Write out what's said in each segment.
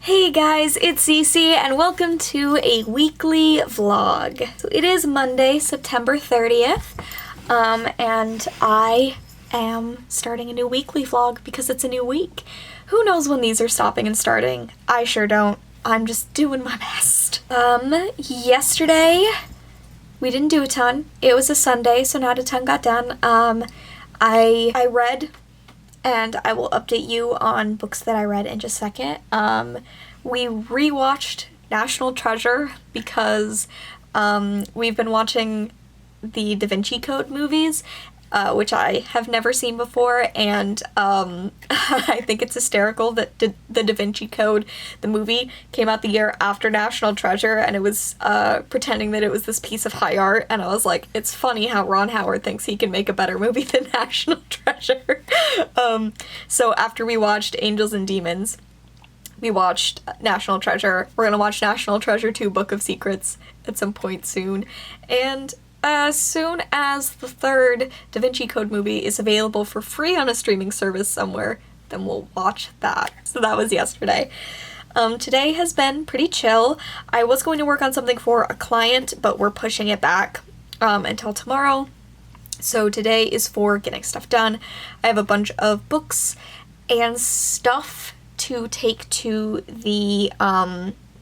Hey guys, it's Cece and welcome to a weekly vlog. So it is Monday, September 30th, and I am starting a new weekly vlog because it's a new week. Who knows when these are stopping and starting? I sure don't. I'm just doing my best. Yesterday we didn't do a ton. It was a Sunday, so not a ton got done. I read, and I will update you on books that I read in just a second. We rewatched National Treasure because we've been watching the Da Vinci Code movies, which I have never seen before, and I think it's hysterical that the Da Vinci Code, the movie, came out the year after National Treasure, and it was pretending that it was this piece of high art, and I was like, it's funny how Ron Howard thinks he can make a better movie than National Treasure. So after we watched Angels and Demons, we watched National Treasure. We're gonna watch National Treasure 2 Book of Secrets at some point soon, and as soon as the third Da Vinci Code movie is available for free on a streaming service somewhere, then we'll watch that. So that was yesterday. Today has been pretty chill. I was going to work on something for a client, but we're pushing it back until tomorrow. So today is for getting stuff done. I have a bunch of books and stuff to take to the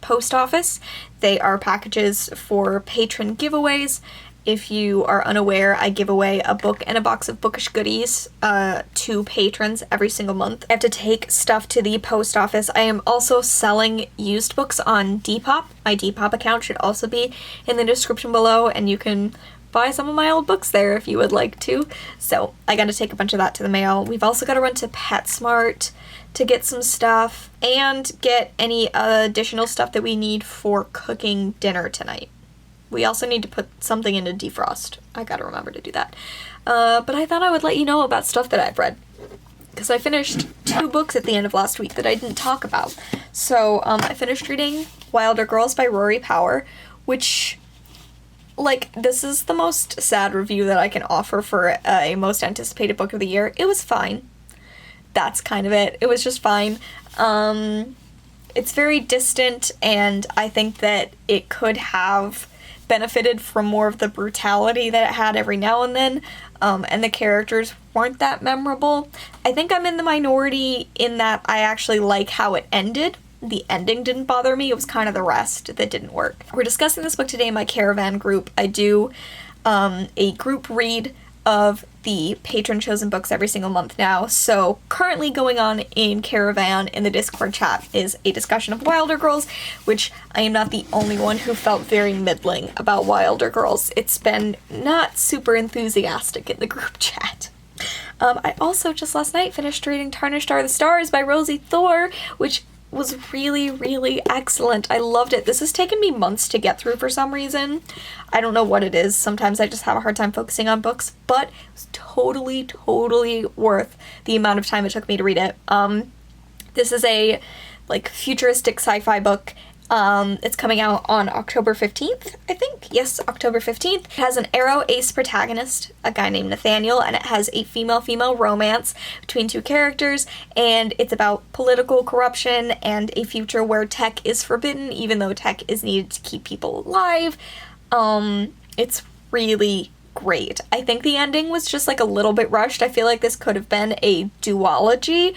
post office. They are packages for patron giveaways. If you are unaware, I give away a book and a box of bookish goodies to patrons every single month. I have to take stuff to the post office. I am also selling used books on Depop. My Depop account should also be in the description below, and you can buy some of my old books there if you would like to. So I gotta take a bunch of that to the mail. We've also gotta run to PetSmart to get some stuff and get any additional stuff that we need for cooking dinner tonight. We also need to put something into defrost. I gotta remember to do that. But I thought I would let you know about stuff that I've read, because I finished 2 books at the end of last week that I didn't talk about. So I finished reading Wilder Girls by Rory Power, which, like, this is the most sad review that I can offer for a most anticipated book of the year. It was fine. That's kind of it. It was just fine. It's very distant, and I think that it could have benefited from more of the brutality that it had every now and then, and the characters weren't that memorable. I think I'm in the minority in that I actually like how it ended. The ending didn't bother me. It was kind of the rest that didn't work. We're discussing this book today in my Caravan group. I do a group read of the patron chosen books every single month now. So currently going on in Caravan in the Discord chat is a discussion of Wilder Girls, which I am not the only one who felt very middling about Wilder Girls. It's been not super enthusiastic in the group chat. I also just last night finished reading Tarnished Are the Stars by Rosie Thor, which was really, really excellent. I loved it. This has taken me months to get through for some reason. I don't know what it is. Sometimes I just have a hard time focusing on books, but it was totally worth the amount of time it took me to read it. This is a, like, futuristic sci-fi book. It's coming out on October 15th, I think. Yes, October 15th. It has an aro ace protagonist, a guy named Nathaniel, and it has a female-female romance between 2 characters, and it's about political corruption and a future where tech is forbidden, even though tech is needed to keep people alive. It's really great. I think the ending was just, like, a little bit rushed. I feel like this could have been a duology,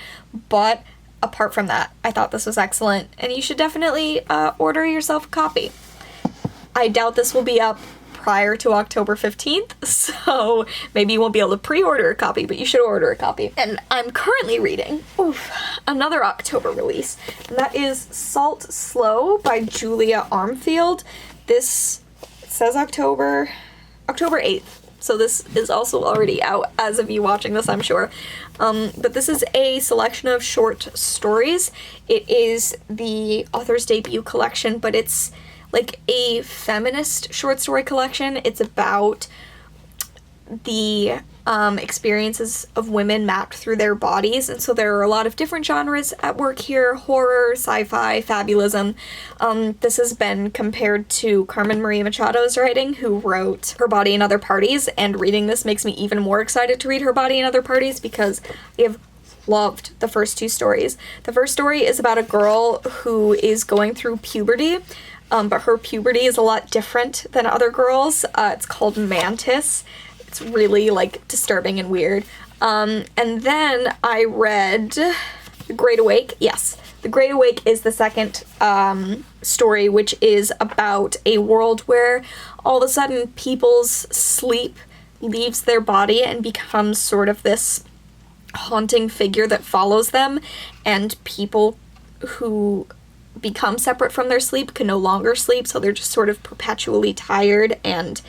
but apart from that, I thought this was excellent, and you should definitely order yourself a copy. I doubt this will be up prior to October 15th, so maybe you won't be able to pre-order a copy, but you should order a copy. And I'm currently reading another October release, and that is Salt Slow by Julia Armfield. This says October 8th. So this is also already out as of you watching this, I'm sure. But this is a selection of short stories. It is the author's debut collection, but it's like a feminist short story collection. It's about the experiences of women mapped through their bodies, and so there are a lot of different genres at work here: horror, sci-fi, fabulism. This has been compared to Carmen Maria Machado's writing, who wrote Her Body and Other Parties, and reading this makes me even more excited to read Her Body and Other Parties because I have loved the first two stories. The first story is about a girl who is going through puberty, but her puberty is a lot different than other girls. It's called Mantis. It's really, like, disturbing and weird. And then I read The Great Awake. Yes, The Great Awake is the second story, which is about a world where all of a sudden people's sleep leaves their body and becomes sort of this haunting figure that follows them, and people who become separate from their sleep can no longer sleep, so they're just sort of perpetually tired, and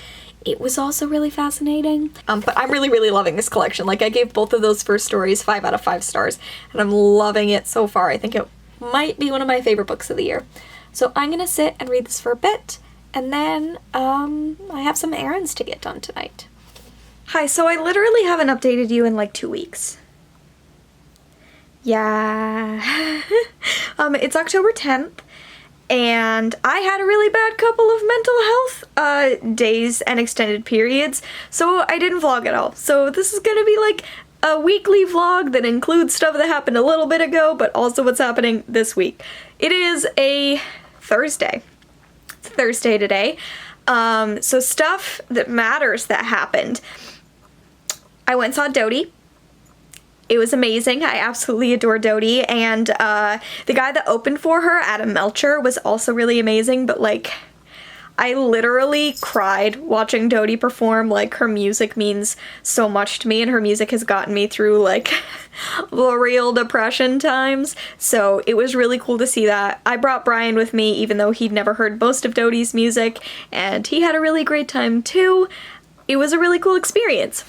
it was also really fascinating. But I'm really, really loving this collection. Like, I gave both of those first stories 5 out of 5 stars, and I'm loving it so far. I think it might be one of my favorite books of the year. So I'm gonna sit and read this for a bit, and then I have some errands to get done tonight. Hi, so I literally haven't updated you in like 2 weeks. Yeah. It's October 10th, and I had a really bad couple of mental health days and extended periods, so I didn't vlog at all. So this is gonna be like a weekly vlog that includes stuff that happened a little bit ago, but also what's happening this week. It is a Thursday. It's Thursday today. So stuff that matters that happened. I went and saw Dodie. It was amazing. I absolutely adore Dodie, and the guy that opened for her, Adam Melcher, was also really amazing, but like, I literally cried watching Dodie perform. Like, her music means so much to me, and her music has gotten me through like the real depression times, so it was really cool to see that. I brought Brian with me, even though he'd never heard most of Dodie's music, and he had a really great time too. It was a really cool experience.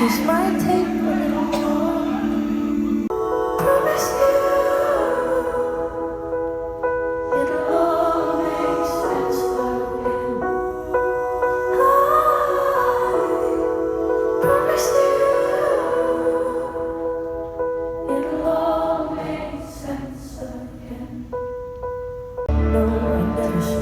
This might take a little more. Promise you, it'll all make sense again. I promise you, it'll all make sense again. No, I never say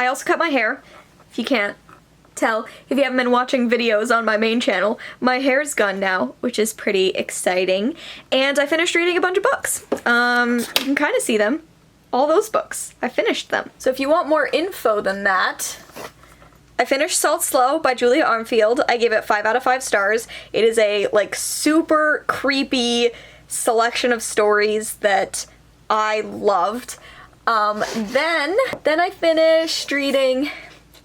I also cut my hair, if you can't tell. If you haven't been watching videos on my main channel, my hair's gone now, which is pretty exciting. And I finished reading a bunch of books. You can kind of see them. All those books. I finished them. So if you want more info than that, I finished Salt Slow by Julia Armfield. I gave it 5 out of 5 stars. It is a, like, super creepy selection of stories that I loved. Then I finished reading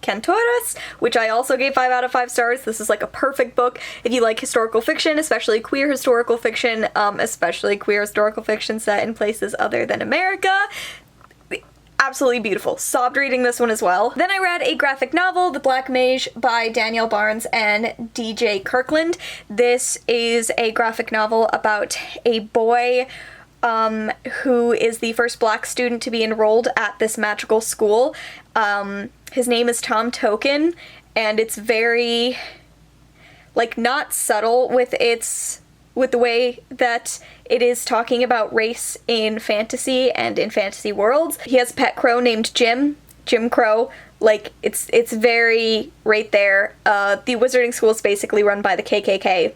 Cantores, which I also gave 5 out of 5 stars. This is like a perfect book if you like historical fiction, especially queer historical fiction, set in places other than America. Absolutely beautiful. Sobbed reading this one as well. Then I read a graphic novel, The Black Mage by Danielle Barnes and DJ Kirkland. This is a graphic novel about a boy who is the first black student to be enrolled at this magical school. His name is Tom Token, and it's very like, not subtle with the way that it is talking about race in fantasy and in fantasy worlds. He has a pet crow named Jim Crow. Like, it's very right there. The wizarding school is basically run by the KKK.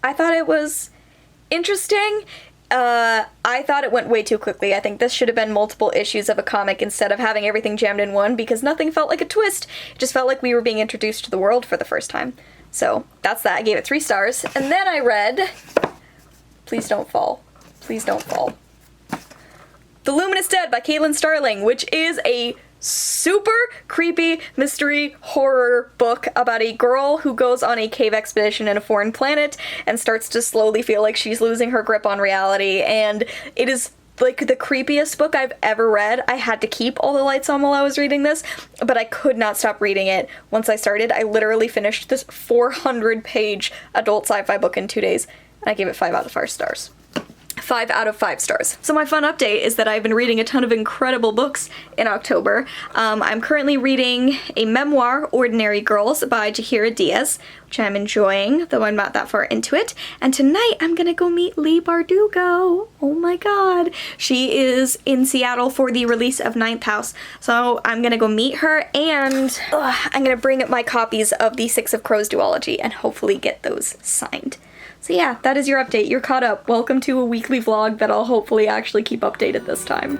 I thought it was interesting. I thought it went way too quickly. I think this should have been multiple issues of a comic instead of having everything jammed in one, because nothing felt like a twist. It just felt like we were being introduced to the world for the first time. So that's that. I gave it 3 stars. And then I read Please Don't Fall. Please Don't Fall. The Luminous Dead by Caitlin Starling, which is a super creepy mystery horror book about a girl who goes on a cave expedition in a foreign planet and starts to slowly feel like she's losing her grip on reality, and it is like the creepiest book I've ever read. I had to keep all the lights on while I was reading this, but I could not stop reading it once I started. I literally finished this 400-page adult sci-fi book in 2 days, and I gave it 5 out of 5 stars. 5 out of 5 stars. So my fun update is that I've been reading a ton of incredible books in October. I'm currently reading a memoir, Ordinary Girls, by Jahira Diaz, which I'm enjoying, though I'm not that far into it. And tonight I'm gonna go meet Leigh Bardugo. Oh my god. She is in Seattle for the release of Ninth House. So I'm gonna go meet her, and I'm gonna bring up my copies of the Six of Crows duology and hopefully get those signed. So yeah, that is your update. You're caught up. Welcome to a weekly vlog that I'll hopefully actually keep updated this time.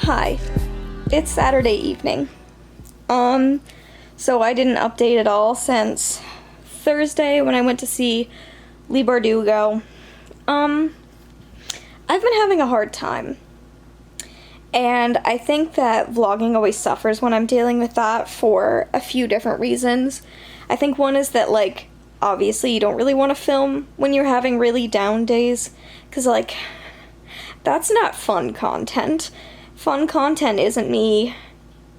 Hi, it's Saturday evening. So I didn't update at all since Thursday when I went to see Leigh Bardugo. I've been having a hard time. And I think that vlogging always suffers when I'm dealing with that for a few different reasons. I think one is that, like, obviously you don't really want to film when you're having really down days, because, like, that's not fun content. Fun content isn't me,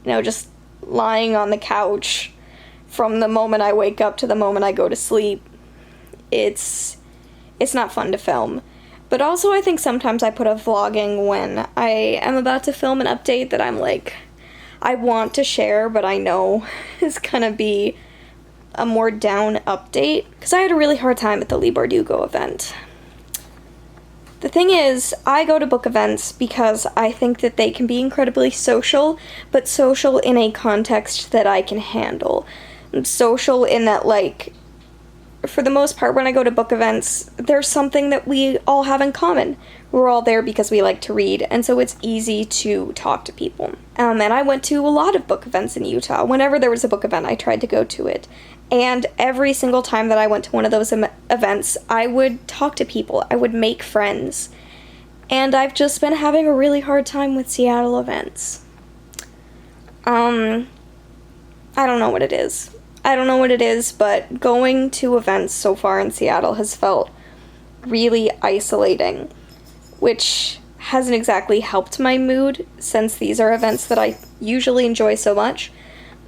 just lying on the couch from the moment I wake up to the moment I go to sleep. It's not fun to film. But also I think sometimes I put up vlogging when I am about to film an update that I'm like, I want to share, but I know is gonna be a more down update. Because I had a really hard time at the Leigh Bardugo event. The thing is, I go to book events because I think that they can be incredibly social, but social in a context that I can handle. Social in that, like, for the most part, when I go to book events, there's something that we all have in common. We're all there because we like to read, and so it's easy to talk to people. And I went to a lot of book events in Utah. Whenever there was a book event, I tried to go to it. And every single time that I went to one of those events, I would talk to people. I would make friends. And I've just been having a really hard time with Seattle events. I don't know what it is. But going to events so far in Seattle has felt really isolating, which hasn't exactly helped my mood since these are events that I usually enjoy so much.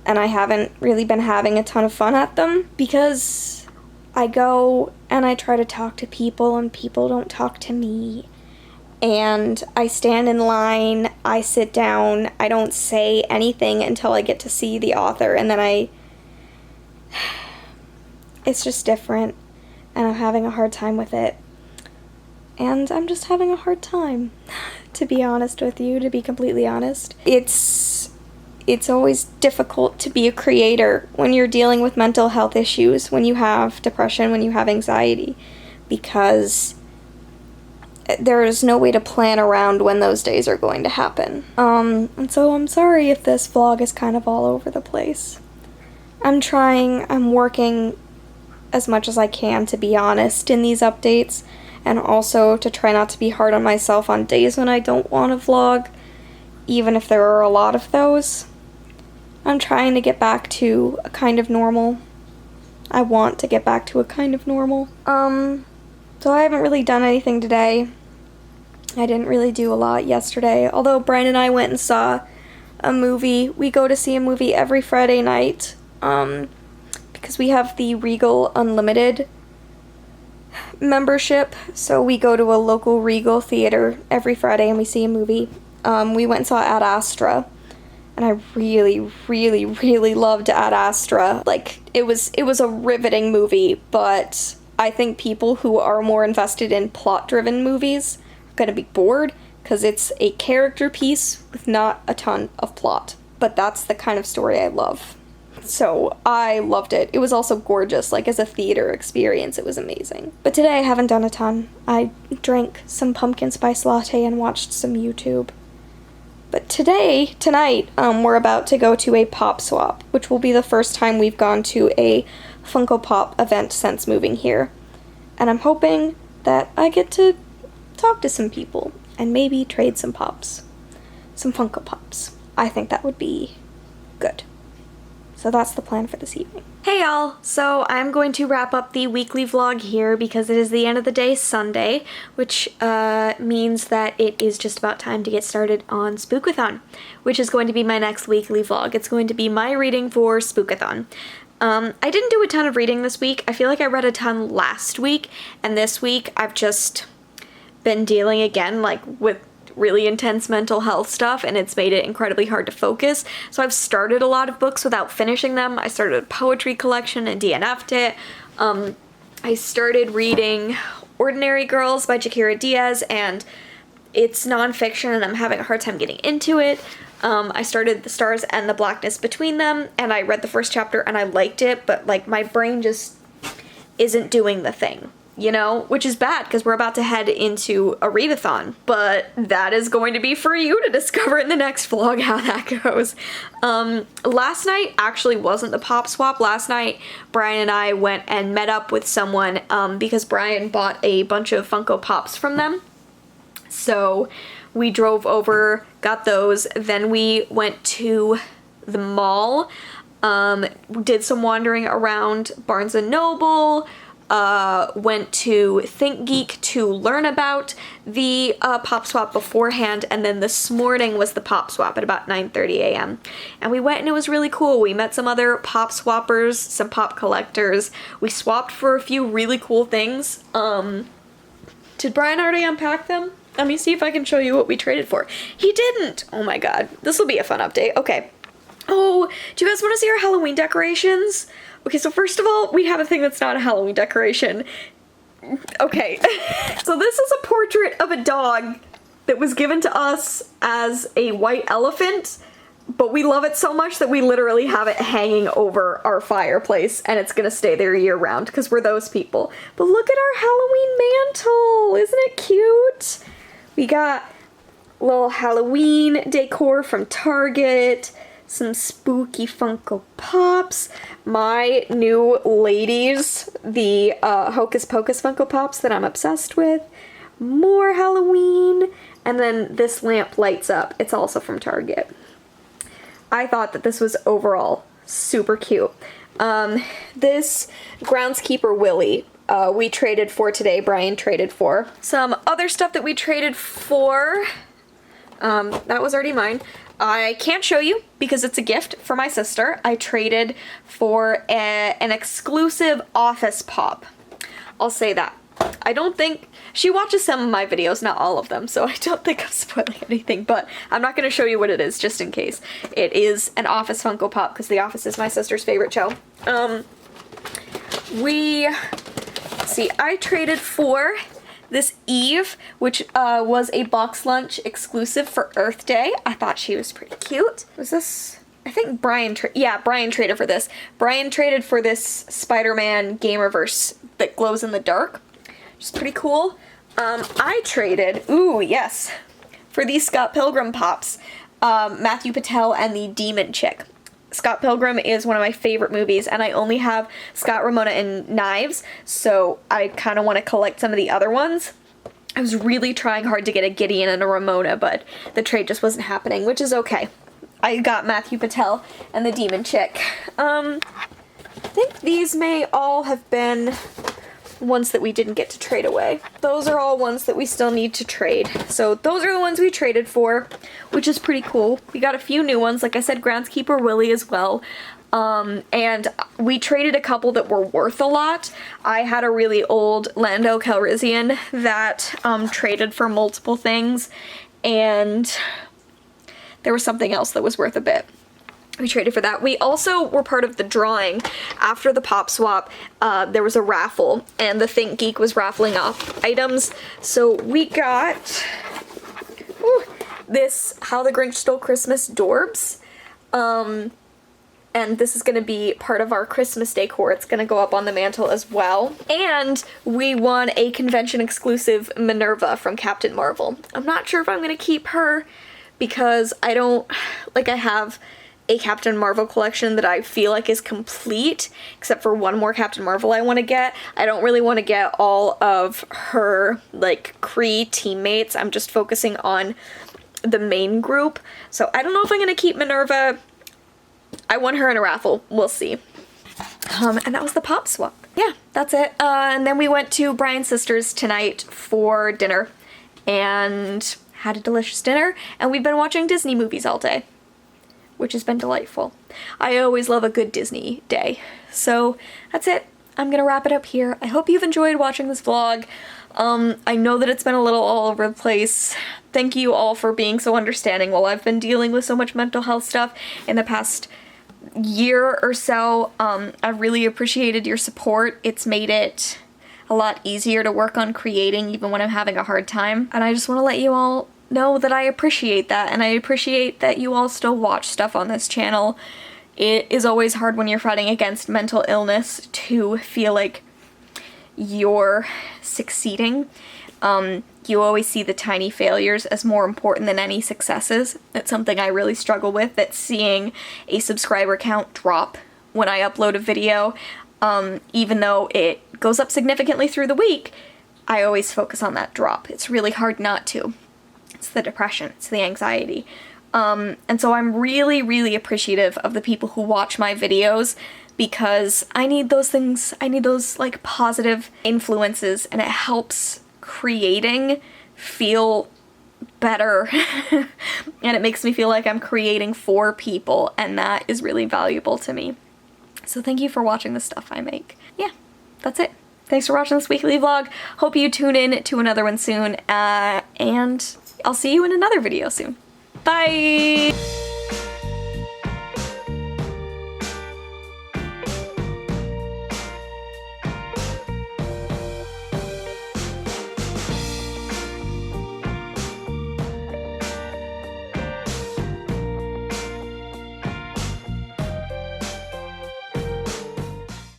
And I haven't really been having a ton of fun at them because I go and I try to talk to people and people don't talk to me. And I stand in line, I sit down, I don't say anything until I get to see the author, and then it's just different, and I'm having a hard time with it. And I'm just having a hard time, to be honest with you, to be completely honest. It's always difficult to be a creator when you're dealing with mental health issues, when you have depression, when you have anxiety, because there is no way to plan around when those days are going to happen. And so I'm sorry if this vlog is kind of all over the place. I'm trying, I'm working as much as I can to be honest in these updates, and also to try not to be hard on myself on days when I don't want to vlog, even if there are a lot of those. I'm trying to get back to a kind of normal. I want to get back to a kind of normal. So I haven't really done anything today. I didn't really do a lot yesterday, although Brian and I went and saw a movie. We go to see a movie every Friday night, because we have the Regal Unlimited membership, so we go to a local Regal theater every Friday and we see a movie. We went and saw Ad Astra, and I really, really, really loved Ad Astra. Like, it was a riveting movie, but I think people who are more invested in plot-driven movies are gonna be bored, because it's a character piece with not a ton of plot. But that's the kind of story I love. So I loved it. It was also gorgeous. Like, as a theater experience, it was amazing. But today I haven't done a ton. I drank some pumpkin spice latte and watched some YouTube. But tonight, we're about to go to a pop swap, which will be the first time we've gone to a Funko Pop event since moving here. And I'm hoping that I get to talk to some people and maybe trade some pops. Some Funko Pops. I think that would be good. So that's the plan for this evening. Hey y'all! So I'm going to wrap up the weekly vlog here because it is the end of the day Sunday, which means that it is just about time to get started on Spookathon, which is going to be my next weekly vlog. It's going to be my reading for Spookathon. I didn't do a ton of reading this week. I feel like I read a ton last week, and this week I've just been dealing again like with really intense mental health stuff, and it's made it incredibly hard to focus. So I've started a lot of books without finishing them. I started a poetry collection and DNF'd it. I started reading Ordinary Girls by Shakira Diaz, and it's nonfiction and I'm having a hard time getting into it. I started The Stars and the Blackness Between Them, and I read the first chapter and I liked it, but like my brain just isn't doing the thing, you know, which is bad because we're about to head into a readathon, but that is going to be for you to discover in the next vlog how that goes. Last night actually wasn't the pop swap. Last night Brian and I went and met up with someone because Brian bought a bunch of Funko Pops from them. So we drove over, got those, then we went to the mall, did some wandering around Barnes & Noble, went to ThinkGeek to learn about the pop swap beforehand, and then this morning was the pop swap at about 9:30 a.m. And we went and it was really cool. We met some other pop swappers, some pop collectors. We swapped for a few really cool things. Did Brian already unpack them? Let me see if I can show you what we traded for. He didn't! Oh my god. This will be a fun update. Okay. Oh, do you guys want to see our Halloween decorations? Okay, so first of all, we have a thing that's not a Halloween decoration. Okay. So this is a portrait of a dog that was given to us as a white elephant, but we love it so much that we literally have it hanging over our fireplace, and it's gonna stay there year round because we're those people. But look at our Halloween mantle! Isn't it cute? We got little Halloween decor from Target, some spooky Funko Pops, my new ladies, the Hocus Pocus Funko Pops that I'm obsessed with, more Halloween, and then this lamp lights up. It's also from Target. I thought that this was overall super cute. This Groundskeeper Willie we traded for today. Brian traded for. Some other stuff that we traded for, that was already mine. I can't show you because it's a gift for my sister. I traded for an exclusive Office Pop. I'll say that. I don't think... She watches some of my videos, not all of them, so I don't think I'm spoiling anything, but I'm not going to show you what it is, just in case. It is an Office Funko Pop, because The Office is my sister's favorite show. I traded for this Eve, which was a box lunch exclusive for Earth Day. I thought she was pretty cute. Was this... I think Brian traded for this. Brian traded for this Spider-Man Gamerverse that glows in the dark, which is pretty cool. I traded, ooh, yes, for these Scott Pilgrim Pops, Matthew Patel and the Demon Chick. Scott Pilgrim is one of my favorite movies, and I only have Scott, Ramona, and Knives, so I kind of want to collect some of the other ones. I was really trying hard to get a Gideon and a Ramona, but the trade just wasn't happening, which is okay. I got Matthew Patel and the Demon Chick. I think these may all have been ones that we didn't get to trade away. Those are all ones that we still need to trade. So those are the ones we traded for, which is pretty cool. We got a few new ones, like I said, Groundskeeper Willie as well. And we traded a couple that were worth a lot. I had a really old Lando Calrissian that traded for multiple things, and there was something else that was worth a bit. We traded for that. We also were part of the drawing. After the pop swap, there was a raffle, and the Think Geek was raffling off items. So we got this How the Grinch Stole Christmas Dorbs. And this is going to be part of our Christmas decor. It's going to go up on the mantle as well. And we won a convention exclusive Minerva from Captain Marvel. I'm not sure if I'm going to keep her because I have a Captain Marvel collection that I feel like is complete, except for one more Captain Marvel I want to get. I don't really want to get all of her, Kree teammates. I'm just focusing on the main group. So I don't know if I'm going to keep Minerva. I won her in a raffle. We'll see. And that was the pop swap. Yeah, that's it. And then we went to Brian's sister's tonight for dinner and had a delicious dinner. And we've been watching Disney movies all day, which has been delightful. I always love a good Disney day. So that's it. I'm gonna wrap it up here. I hope you've enjoyed watching this vlog. I know that it's been a little all over the place. Thank you all for being so understanding while I've been dealing with so much mental health stuff in the past year or so. I've really appreciated your support. It's made it a lot easier to work on creating even when I'm having a hard time. And I just want to let you all know that I appreciate that, and I appreciate that you all still watch stuff on this channel. It is always hard when you're fighting against mental illness to feel like you're succeeding. You always see the tiny failures as more important than any successes. That's something I really struggle with, that seeing a subscriber count drop when I upload a video, even though it goes up significantly through the week, I always focus on that drop. It's really hard not to. It's the depression, it's the anxiety. And so I'm really, really appreciative of the people who watch my videos, because I need those things, I need those positive influences, and it helps creating feel better and it makes me feel like I'm creating for people, and that is really valuable to me. So thank you for watching the stuff I make. Yeah, that's it. Thanks for watching this weekly vlog. Hope you tune in to another one soon, and I'll see you in another video soon. Bye!